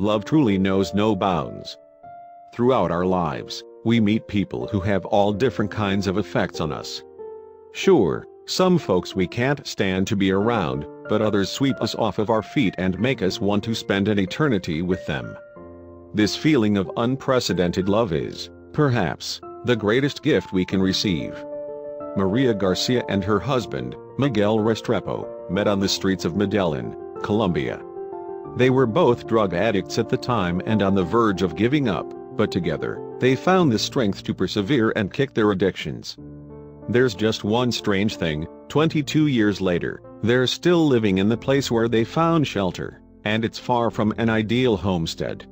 Love truly knows no bounds. Throughout our lives, we meet people who have all different kinds of effects on us. Sure, some folks we can't stand to be around, but others sweep us off of our feet and make us want to spend an eternity with them. This feeling of unprecedented love is, perhaps, the greatest gift we can receive. Maria Garcia and her husband, Miguel Restrepo, met on the streets of Medellin, Colombia. They were both drug addicts at the time and on the verge of giving up, but together, they found the strength to persevere and kick their addictions. There's just one strange thing: 22 years later, they're still living in the place where they found shelter, and it's far from an ideal homestead.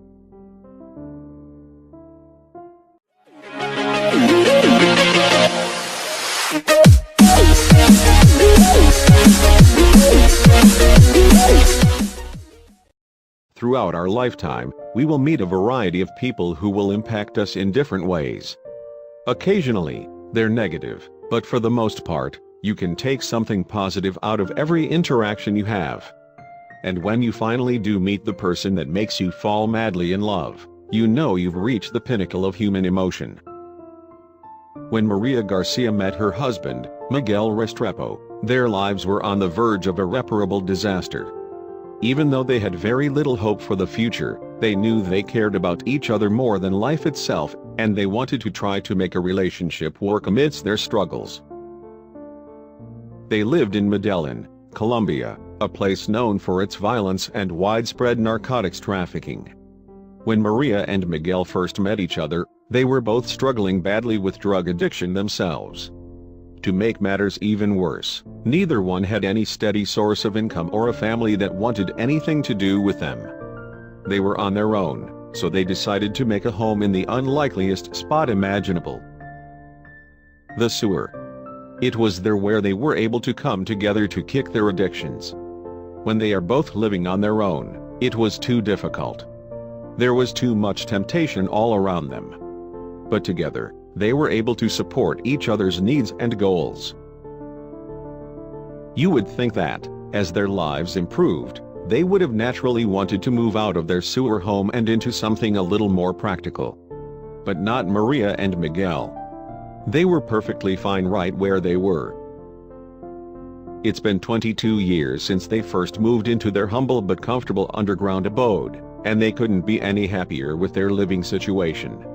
Throughout our lifetime, we will meet a variety of people who will impact us in different ways. Occasionally, they're negative, but for the most part, you can take something positive out of every interaction you have. And when you finally do meet the person that makes you fall madly in love, you know you've reached the pinnacle of human emotion. When Maria Garcia met her husband, Miguel Restrepo, their lives were on the verge of irreparable disaster. Even though they had very little hope for the future, they knew they cared about each other more than life itself, and they wanted to try to make a relationship work amidst their struggles. They lived in Medellin, Colombia, a place known for its violence and widespread narcotics trafficking. When Maria and Miguel first met each other, they were both struggling badly with drug addiction themselves. To make matters even worse, neither one had any steady source of income or a family that wanted anything to do with them. They were on their own, so they decided to make a home in the unlikeliest spot imaginable: the sewer. It was there where they were able to come together to kick their addictions. When they are both living on their own, it was too difficult. There was too much temptation all around them. But together, they were able to support each other's needs and goals. You would think that, as their lives improved, they would have naturally wanted to move out of their sewer home and into something a little more practical. But not Maria and Miguel. They were perfectly fine right where they were. It's been 22 years since they first moved into their humble but comfortable underground abode, and they couldn't be any happier with their living situation.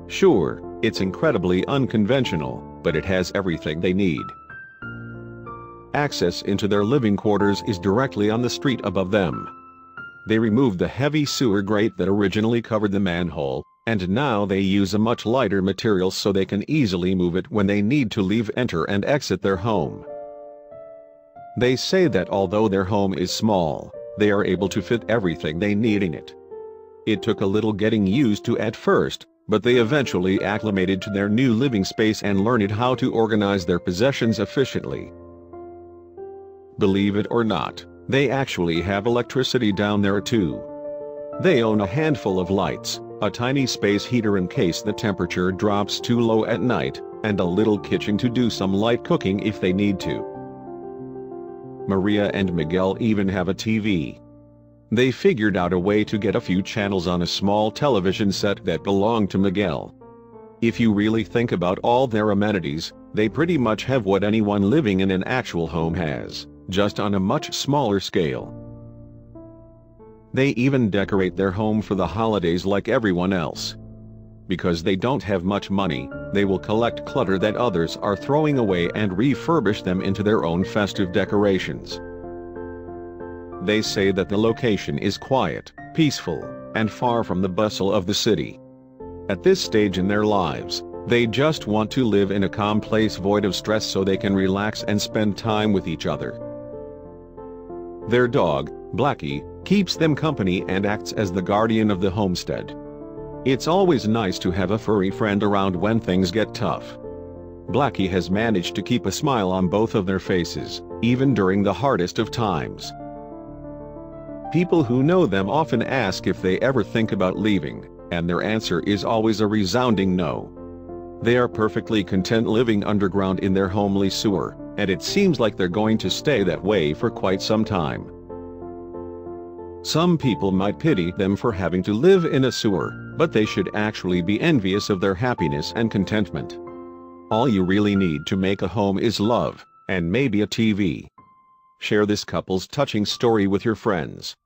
Sure, it's incredibly unconventional, but it has everything they need. Access into their living quarters is directly on the street above them. They removed the heavy sewer grate that originally covered the manhole, and now they use a much lighter material so they can easily move it when they need to leave, enter and exit their home. They say that although their home is small, they are able to fit everything they need in it. It took a little getting used to at first, but they eventually acclimated to their new living space and learned how to organize their possessions efficiently. Believe it or not, they actually have electricity down there too. They own a handful of lights, a tiny space heater in case the temperature drops too low at night, and a little kitchen to do some light cooking if they need to. Maria and Miguel even have a TV. They figured out a way to get a few channels on a small television set that belonged to Miguel. If you really think about all their amenities, they pretty much have what anyone living in an actual home has, just on a much smaller scale. They even decorate their home for the holidays like everyone else. Because they don't have much money, they will collect clutter that others are throwing away and refurbish them into their own festive decorations. They say that the location is quiet, peaceful, and far from the bustle of the city. At this stage in their lives, they just want to live in a calm place void of stress so they can relax and spend time with each other. Their dog, Blackie, keeps them company and acts as the guardian of the homestead. It's always nice to have a furry friend around when things get tough. Blackie has managed to keep a smile on both of their faces, even during the hardest of times. People who know them often ask if they ever think about leaving, and their answer is always a resounding no. They are perfectly content living underground in their homely sewer, and it seems like they're going to stay that way for quite some time. Some people might pity them for having to live in a sewer, but they should actually be envious of their happiness and contentment. All you really need to make a home is love, and maybe a TV. Share this couple's touching story with your friends.